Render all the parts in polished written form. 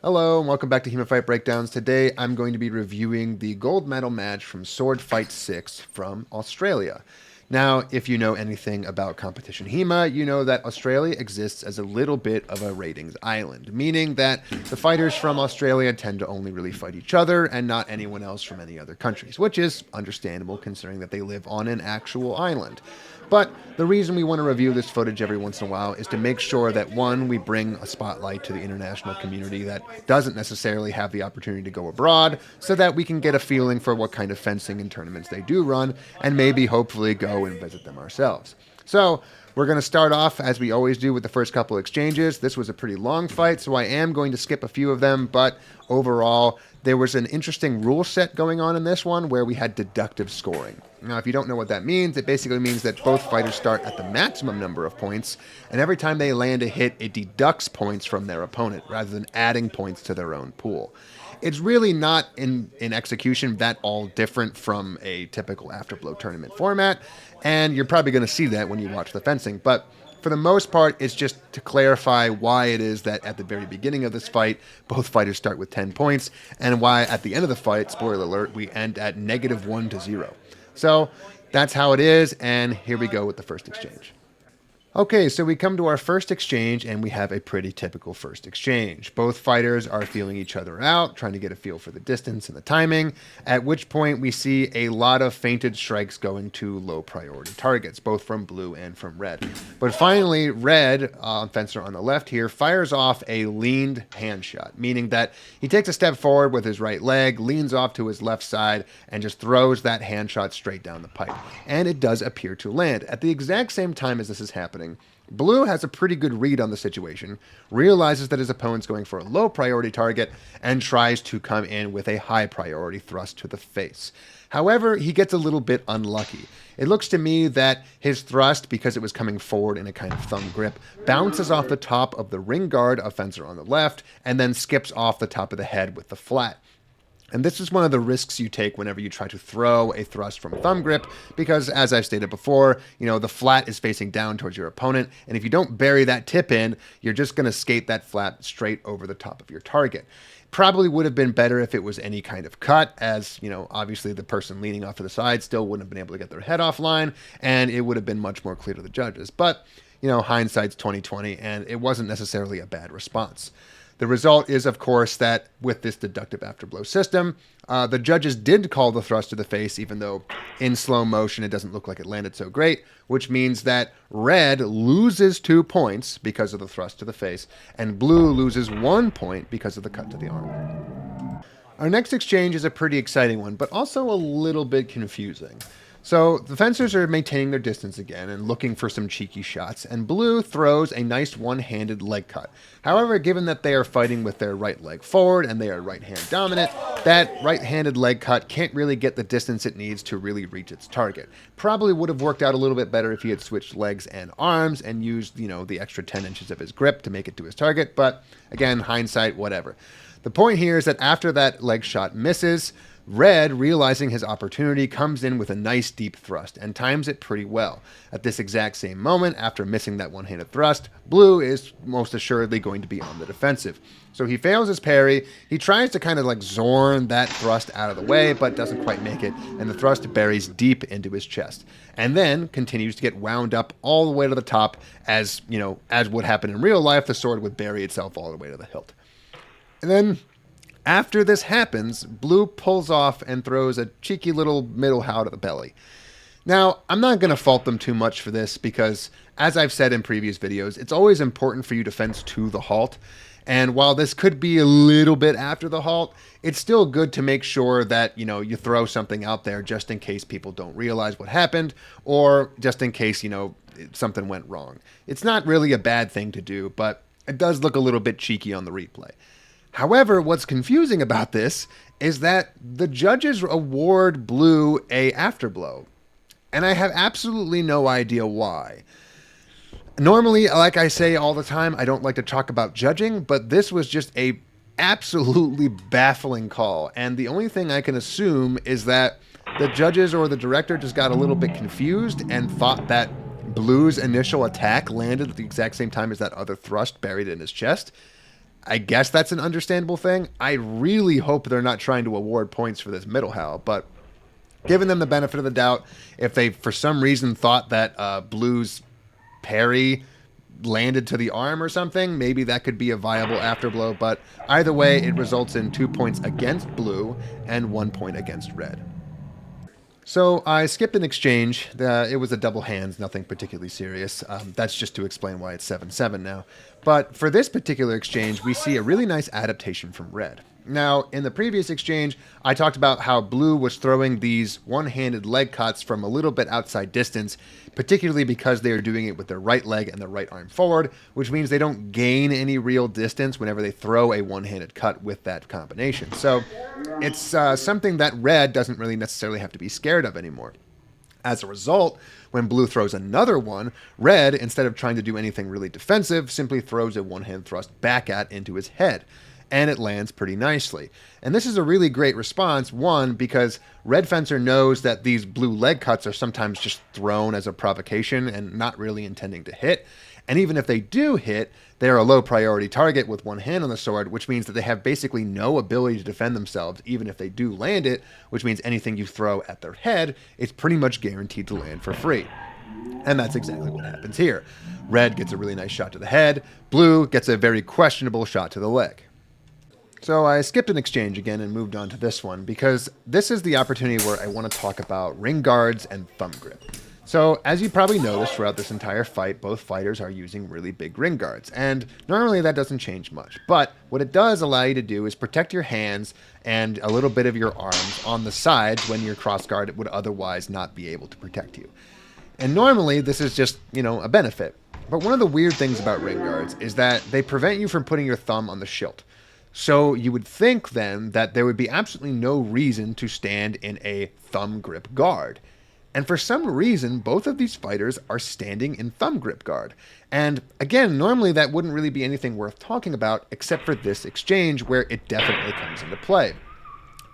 Hello and welcome back to HEMA Fight Breakdowns. Today I'm going to be reviewing the gold medal match from SwordFight 6 from Australia. Now, if you know anything about competition HEMA, you know that Australia exists as a little bit of a ratings island, meaning that the fighters from Australia tend to only really fight each other and not anyone else from any other countries, which is understandable considering that they live on an actual island. But the reason we want to review this footage every once in a while is to make sure that, one, we bring a spotlight to the international community that doesn't necessarily have the opportunity to go abroad, so that we can get a feeling for what kind of fencing and tournaments they do run, and maybe hopefully go and visit them ourselves. So we're going to start off, as we always do, with the first couple exchanges. This was a pretty long fight, so I am going to skip a few of them, but overall, there was an interesting rule set going on in this one where we had deductive scoring. Now, if you don't know what that means, it basically means that both fighters start at the maximum number of points, and every time they land a hit, it deducts points from their opponent, rather than adding points to their own pool. It's really not, in execution, that all different from a typical afterblow tournament format, and you're probably going to see that when you watch the fencing, but for the most part, it's just to clarify why it is that at the very beginning of this fight, both fighters start with 10 points, and why at the end of the fight, spoiler alert, we end at -1 to 0. So that's how it is, and here we go with the first exchange. Okay, so we come to our first exchange, and we have a pretty typical first exchange. Both fighters are feeling each other out, trying to get a feel for the distance and the timing, at which point we see a lot of feinted strikes going to low priority targets, both from blue and from red. But finally, red, fencer on the left here, fires off a leaned hand shot, meaning that he takes a step forward with his right leg, leans off to his left side, and just throws that hand shot straight down the pipe. And it does appear to land. At the exact same time as this is happening, blue has a pretty good read on the situation, realizes that his opponent's going for a low priority target, and tries to come in with a high priority thrust to the face. However, he gets a little bit unlucky. It looks to me that his thrust, because it was coming forward in a kind of thumb grip, bounces off the top of the ring guard of fencer on the left, and then skips off the top of the head with the flat. And this is one of the risks you take whenever you try to throw a thrust from thumb grip, because as I've stated before, the flat is facing down towards your opponent, and if you don't bury that tip in, you're just going to skate that flat straight over the top of your target. Probably would have been better if it was any kind of cut, as, obviously the person leaning off to the side still wouldn't have been able to get their head offline, and it would have been much more clear to the judges. But, hindsight's 20/20, and it wasn't necessarily a bad response. The result is, of course, that with this deductive afterblow system, the judges did call the thrust to the face, even though in slow motion it doesn't look like it landed so great, which means that red loses 2 points because of the thrust to the face, and blue loses 1 point because of the cut to the arm. Our next exchange is a pretty exciting one, but also a little bit confusing. So the fencers are maintaining their distance again and looking for some cheeky shots, and blue throws a nice one-handed leg cut. However, given that they are fighting with their right leg forward and they are right-hand dominant, that right-handed leg cut can't really get the distance it needs to really reach its target. Probably would have worked out a little bit better if he had switched legs and arms and used, the extra 10 inches of his grip to make it to his target, but again, hindsight, whatever. The point here is that after that leg shot misses, red, realizing his opportunity, comes in with a nice deep thrust and times it pretty well. At this exact same moment, after missing that one-handed thrust, blue is most assuredly going to be on the defensive. So he fails his parry, he tries to kind of like zorn that thrust out of the way, but doesn't quite make it, and the thrust buries deep into his chest. And then continues to get wound up all the way to the top, as, as would happen in real life, the sword would bury itself all the way to the hilt. And then, after this happens, blue pulls off and throws a cheeky little middle how to the belly. Now, I'm not going to fault them too much for this because, as I've said in previous videos, it's always important for you to fence to the halt. And while this could be a little bit after the halt, it's still good to make sure that, you throw something out there just in case people don't realize what happened, or just in case, something went wrong. It's not really a bad thing to do, but it does look a little bit cheeky on the replay. However, what's confusing about this is that the judges award blue a afterblow, and I have absolutely no idea why. Normally, like I say all the time, I don't like to talk about judging, but this was just a absolutely baffling call, and the only thing I can assume is that the judges or the director just got a little bit confused and thought that blue's initial attack landed at the exact same time as that other thrust buried in his chest. I guess that's an understandable thing. I really hope they're not trying to award points for this middle hell, but giving them the benefit of the doubt, if they for some reason thought that Blue's parry landed to the arm or something, maybe that could be a viable afterblow, but either way, it results in 2 points against Blue and 1 point against Red. So I skipped an exchange. It was a double hands, nothing particularly serious. That's just to explain why it's 7-7 now. But for this particular exchange, we see a really nice adaptation from Red. Now, in the previous exchange, I talked about how Blue was throwing these one-handed leg cuts from a little bit outside distance, particularly because they are doing it with their right leg and their right arm forward, which means they don't gain any real distance whenever they throw a one-handed cut with that combination. So it's something that Red doesn't really necessarily have to be scared of anymore. As a result, when Blue throws another one, Red, instead of trying to do anything really defensive, simply throws a one-hand thrust back into his head. And it lands pretty nicely. And this is a really great response, one, because Red Fencer knows that these blue leg cuts are sometimes just thrown as a provocation and not really intending to hit. And even if they do hit, they're a low priority target with one hand on the sword, which means that they have basically no ability to defend themselves, even if they do land it, which means anything you throw at their head, it's pretty much guaranteed to land for free. And that's exactly what happens here. Red gets a really nice shot to the head, Blue gets a very questionable shot to the leg. So I skipped an exchange again and moved on to this one because this is the opportunity where I want to talk about ring guards and thumb grip. So as you probably noticed throughout this entire fight, both fighters are using really big ring guards. And normally that doesn't change much. But what it does allow you to do is protect your hands and a little bit of your arms on the sides when your cross guard would otherwise not be able to protect you. And normally this is just, a benefit. But one of the weird things about ring guards is that they prevent you from putting your thumb on the shield. So you would think then that there would be absolutely no reason to stand in a thumb grip guard. And for some reason, both of these fighters are standing in thumb grip guard. And again, normally that wouldn't really be anything worth talking about except for this exchange where it definitely comes into play.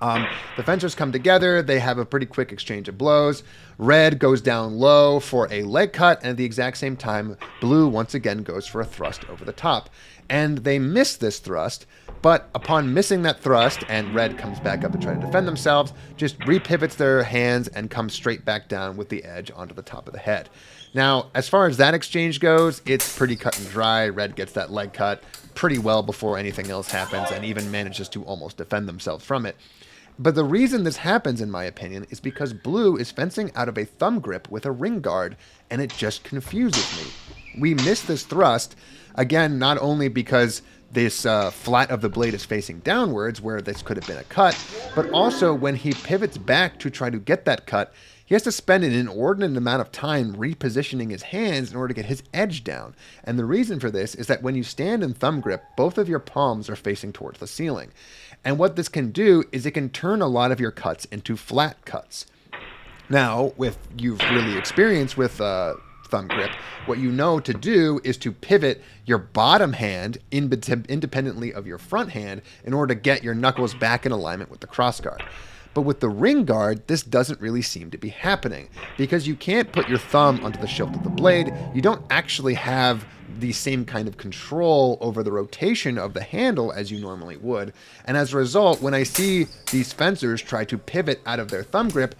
The fencers come together, they have a pretty quick exchange of blows. Red goes down low for a leg cut, and at the exact same time, Blue once again goes for a thrust over the top. And they miss this thrust, but upon missing that thrust, and Red comes back up to try to defend themselves, just repivots their hands and comes straight back down with the edge onto the top of the head. Now, as far as that exchange goes, it's pretty cut and dry. Red gets that leg cut pretty well before anything else happens, and even manages to almost defend themselves from it. But the reason this happens, in my opinion, is because Blue is fencing out of a thumb grip with a ring guard, and it just confuses me. We miss this thrust, again, not only because this flat of the blade is facing downwards, where this could have been a cut, but also when he pivots back to try to get that cut, he has to spend an inordinate amount of time repositioning his hands in order to get his edge down. And the reason for this is that when you stand in thumb grip, both of your palms are facing towards the ceiling. And what this can do is it can turn a lot of your cuts into flat cuts. Now, if you've really experienced with thumb grip, what you know to do is to pivot your bottom hand independently of your front hand in order to get your knuckles back in alignment with the cross guard. But with the ring guard, this doesn't really seem to be happening because you can't put your thumb onto the hilt of the blade. You don't actually have the same kind of control over the rotation of the handle as you normally would. And as a result, when I see these fencers try to pivot out of their thumb grip,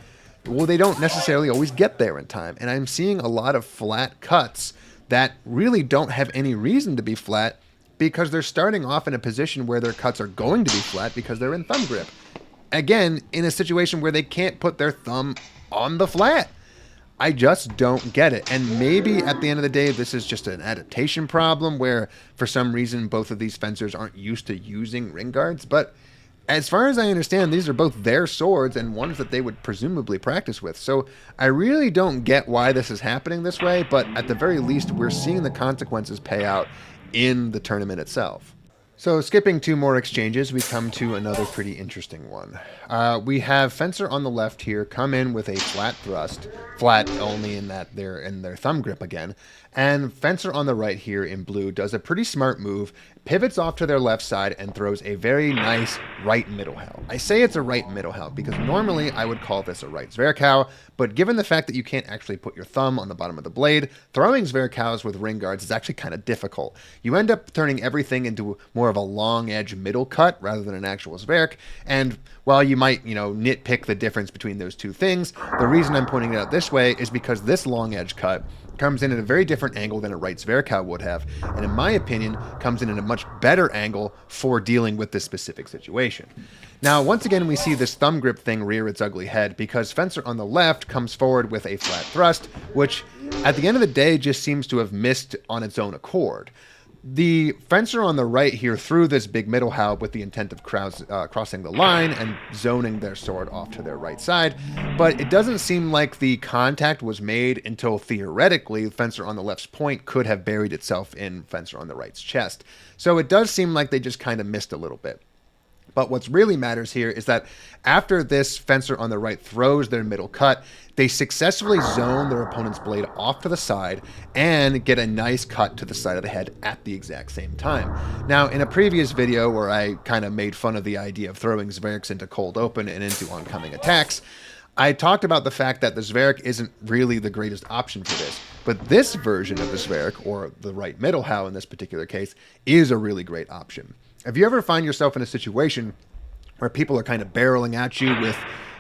well, they don't necessarily always get there in time. And I'm seeing a lot of flat cuts that really don't have any reason to be flat because they're starting off in a position where their cuts are going to be flat because they're in thumb grip. Again, in a situation where they can't put their thumb on the flat. I just don't get it. And maybe at the end of the day, this is just an adaptation problem where for some reason both of these fencers aren't used to using ring guards. But as far as I understand, these are both their swords and ones that they would presumably practice with. So I really don't get why this is happening this way, but at the very least, we're seeing the consequences pay out in the tournament itself. So skipping 2 more exchanges, we come to another pretty interesting one. We have Fencer on the left here come in with a flat thrust, flat only in that they're in their thumb grip again, and Fencer on the right here in blue does a pretty smart move, pivots off to their left side and throws a very nice right middle hau. I say it's a right middle hau because normally I would call this a right Zwerchhau, but given the fact that you can't actually put your thumb on the bottom of the blade, throwing Zwerchhaus with ring guards is actually kind of difficult. You end up turning everything into more of a long edge middle cut rather than an actual Zwerch, and while you might, nitpick the difference between those two things, the reason I'm pointing it out this way is because this long edge cut comes in at a very different angle than a right Zwerchhau would have, and in my opinion, comes in at a much better angle for dealing with this specific situation. Now, once again, we see this thumb grip thing rear its ugly head because Fencer on the left comes forward with a flat thrust, which at the end of the day just seems to have missed on its own accord. The Fencer on the right here threw this big middle hau with the intent of crossing the line and zoning their sword off to their right side, but it doesn't seem like the contact was made until theoretically Fencer on the left's point could have buried itself in Fencer on the right's chest. So it does seem like they just kind of missed a little bit. But what's really matters here is that after this Fencer on the right throws their middle cut, they successfully zone their opponent's blade off to the side and get a nice cut to the side of the head at the exact same time. Now, in a previous video where I kind of made fun of the idea of throwing Zwerchs into cold open and into oncoming attacks, I talked about the fact that the Zwerch isn't really the greatest option for this, but this version of the Zwerch, or the right middle hau in this particular case, is a really great option. If you ever find yourself in a situation where people are kind of barreling at you with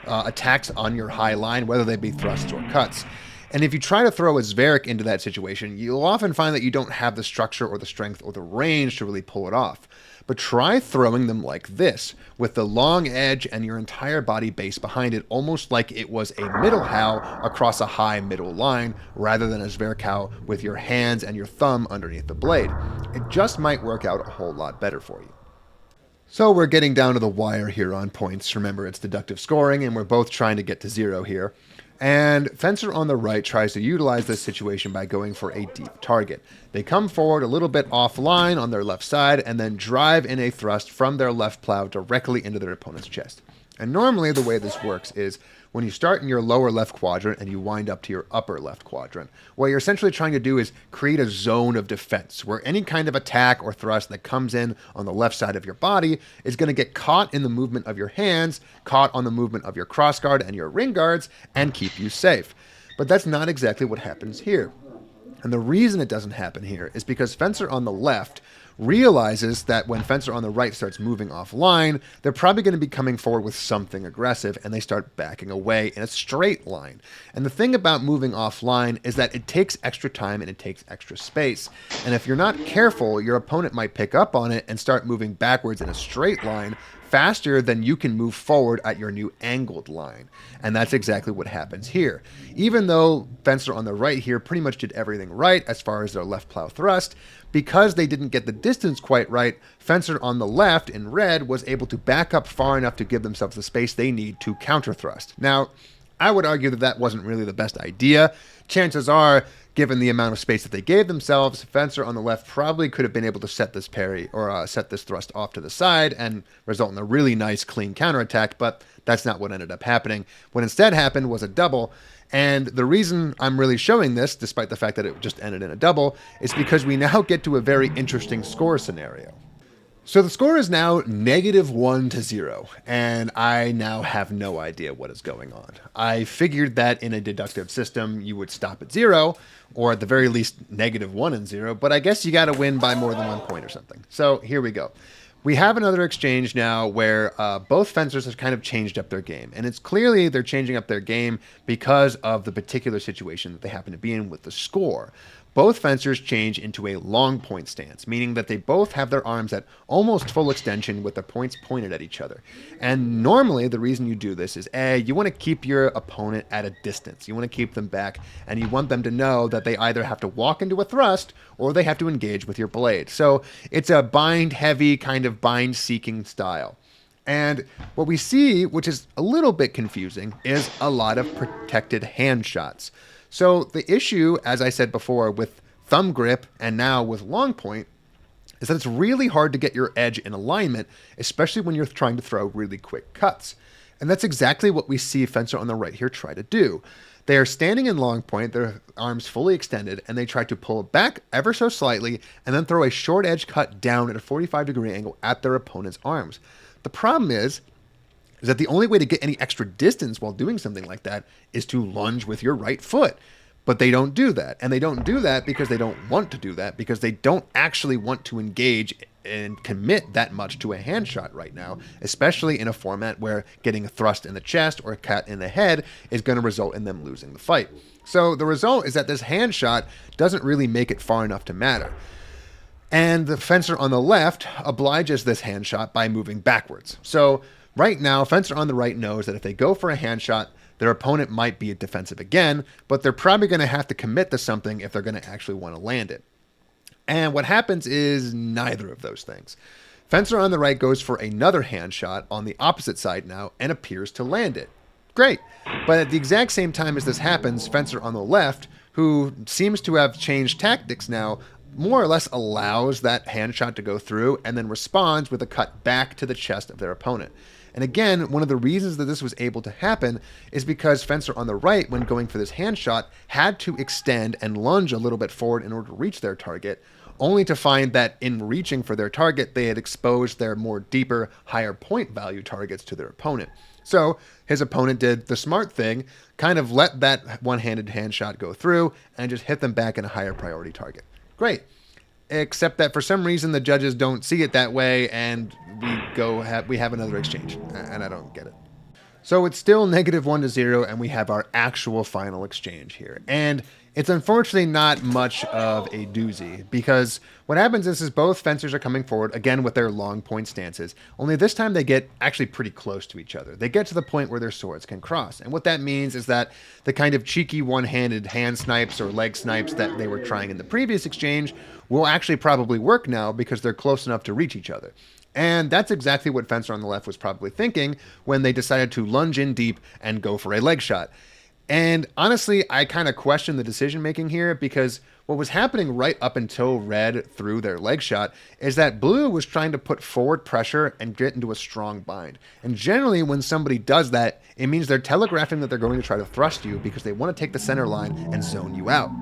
attacks on your high line, whether they be thrusts or cuts, and if you try to throw a Zwerch into that situation, you'll often find that you don't have the structure or the strength or the range to really pull it off. But try throwing them like this, with the long edge and your entire body base behind it, almost like it was a middle hau across a high middle line, rather than a Zwerchhau with your hands and your thumb underneath the blade. It just might work out a whole lot better for you. So we're getting down to the wire here on points. Remember, it's deductive scoring, and we're both trying to get to 0 here. And Fencer on the right tries to utilize this situation by going for a deep target. They come forward a little bit offline on their left side and then drive in a thrust from their left plow directly into their opponent's chest. And normally the way this works is when you start in your lower left quadrant and you wind up to your upper left quadrant, what you're essentially trying to do is create a zone of defense where any kind of attack or thrust that comes in on the left side of your body is going to get caught in the movement of your hands, caught on the movement of your crossguard and your ring guards, and keep you safe. But that's not exactly what happens here. And the reason it doesn't happen here is because Fencer on the left realizes that when Fencer on the right starts moving offline, they're probably going to be coming forward with something aggressive, and they start backing away in a straight line. And the thing about moving offline is that it takes extra time and it takes extra space. And if you're not careful, your opponent might pick up on it and start moving backwards in a straight line faster than you can move forward at your new angled line. And that's exactly what happens here. Even though Fencer on the right here pretty much did everything right as far as their left plow thrust, because they didn't get the distance quite right, Fencer on the left in red was able to back up far enough to give themselves the space they need to counter thrust. Now, I would argue that that wasn't really the best idea. Chances are, given the amount of space that they gave themselves, Fencer on the left probably could have been able to set this parry or set this thrust off to the side and result in a really nice clean counterattack, but that's not what ended up happening. What instead happened was a double, and the reason I'm really showing this, despite the fact that it just ended in a double, is because we now get to a very interesting score scenario. So the score is now -1-0, and I now have no idea what is going on. I figured that in a deductive system, you would stop at 0, or at the very least -1 and 0, but I guess you got to win by more than 1 point or something. So here we go. We have another exchange now where both fencers have kind of changed up their game, and it's clearly they're changing up their game because of the particular situation that they happen to be in with the score. Both fencers change into a long point stance, meaning that they both have their arms at almost full extension with their points pointed at each other. And normally the reason you do this is you want to keep your opponent at a distance. You want to keep them back, and you want them to know that they either have to walk into a thrust or they have to engage with your blade. So it's a bind heavy kind of bind seeking style. And what we see, which is a little bit confusing, is a lot of protected hand shots. So the issue, as I said before, with thumb grip and now with long point, is that it's really hard to get your edge in alignment, especially when you're trying to throw really quick cuts. And that's exactly what we see Fencer on the right here try to do. They are standing in long point, their arms fully extended, and they try to pull back ever so slightly and then throw a short edge cut down at a 45-degree angle at their opponent's arms. The problem is that the only way to get any extra distance while doing something like that is to lunge with your right foot. But they don't do that. And they don't do that because they don't want to do that, because they don't actually want to engage and commit that much to a hand shot right now, especially in a format where getting a thrust in the chest or a cut in the head is going to result in them losing the fight. So the result is that this hand shot doesn't really make it far enough to matter. And the Fencer on the left obliges this hand shot by moving backwards. So right now, Fencer on the right knows that if they go for a hand shot, their opponent might be defensive again, but they're probably going to have to commit to something if they're going to actually want to land it. And what happens is neither of those things. Fencer on the right goes for another hand shot on the opposite side now and appears to land it. Great. But at the exact same time as this happens, Fencer on the left, who seems to have changed tactics now, more or less allows that hand shot to go through and then responds with a cut back to the chest of their opponent. And again, one of the reasons that this was able to happen is because Fencer on the right, when going for this hand shot, had to extend and lunge a little bit forward in order to reach their target, only to find that in reaching for their target, they had exposed their more deeper, higher point value targets to their opponent. So his opponent did the smart thing, kind of let that one-handed hand shot go through and just hit them back in a higher priority target. Great. Except that for some reason the judges don't see it that way, and we have another exchange, and I don't get it. So it's still -1-0, and we have our actual final exchange here. And it's unfortunately not much of a doozy, because what happens is both fencers are coming forward, again with their long point stances, only this time they get actually pretty close to each other. They get to the point where their swords can cross. And what that means is that the kind of cheeky one-handed hand snipes or leg snipes that they were trying in the previous exchange will actually probably work now because they're close enough to reach each other. And that's exactly what Fencer on the left was probably thinking when they decided to lunge in deep and go for a leg shot. And honestly, I kind of question the decision making here, because what was happening right up until red threw their leg shot is that blue was trying to put forward pressure and get into a strong bind. And generally when somebody does that, it means they're telegraphing that they're going to try to thrust you because they want to take the center line and zone you out.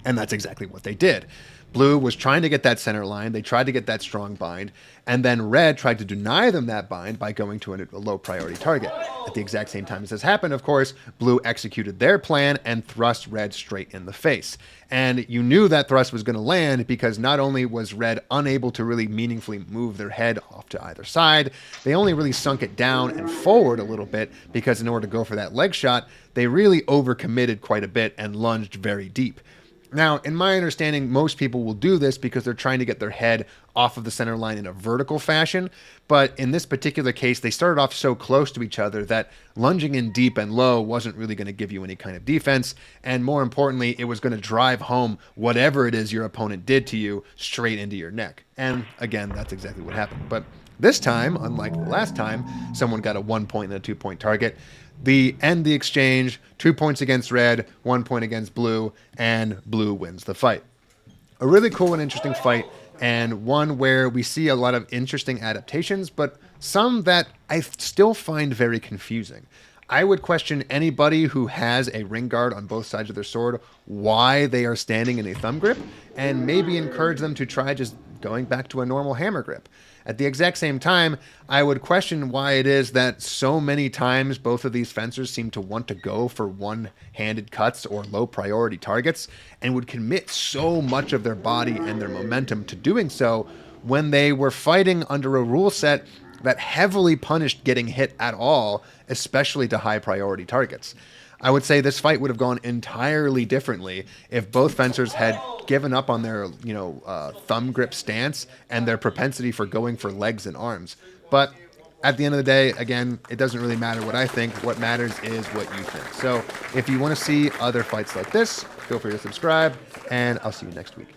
And that's exactly what they did. Blue was trying to get that center line. They tried to get that strong bind. And then red tried to deny them that bind by going to a low priority target. At the exact same time as this happened, of course, blue executed their plan and thrust red straight in the face. And you knew that thrust was going to land because not only was red unable to really meaningfully move their head off to either side, they only really sunk it down and forward a little bit, because in order to go for that leg shot, they really overcommitted quite a bit and lunged very deep. Now, in my understanding, most people will do this because they're trying to get their head off of the center line in a vertical fashion. But in this particular case, they started off so close to each other that lunging in deep and low wasn't really going to give you any kind of defense. And more importantly, it was going to drive home whatever it is your opponent did to you straight into your neck. And again, that's exactly what happened. But this time, unlike the last time, someone got a 1 point and a 2 point target. End the exchange, 2 points against red, 1 point against blue, and blue wins the fight. A really cool and interesting fight, and one where we see a lot of interesting adaptations, but some that I still find very confusing. I would question anybody who has a ring guard on both sides of their sword why they are standing in a thumb grip, and maybe encourage them to try just going back to a normal hammer grip. At the exact same time, I would question why it is that so many times both of these fencers seem to want to go for one-handed cuts or low priority targets, and would commit so much of their body and their momentum to doing so when they were fighting under a rule set that heavily punished getting hit at all, especially to high priority targets. I would say this fight would have gone entirely differently if both fencers had given up on their, thumb grip stance and their propensity for going for legs and arms. But at the end of the day, again, it doesn't really matter what I think. What matters is what you think. So if you want to see other fights like this, feel free to subscribe, and I'll see you next week.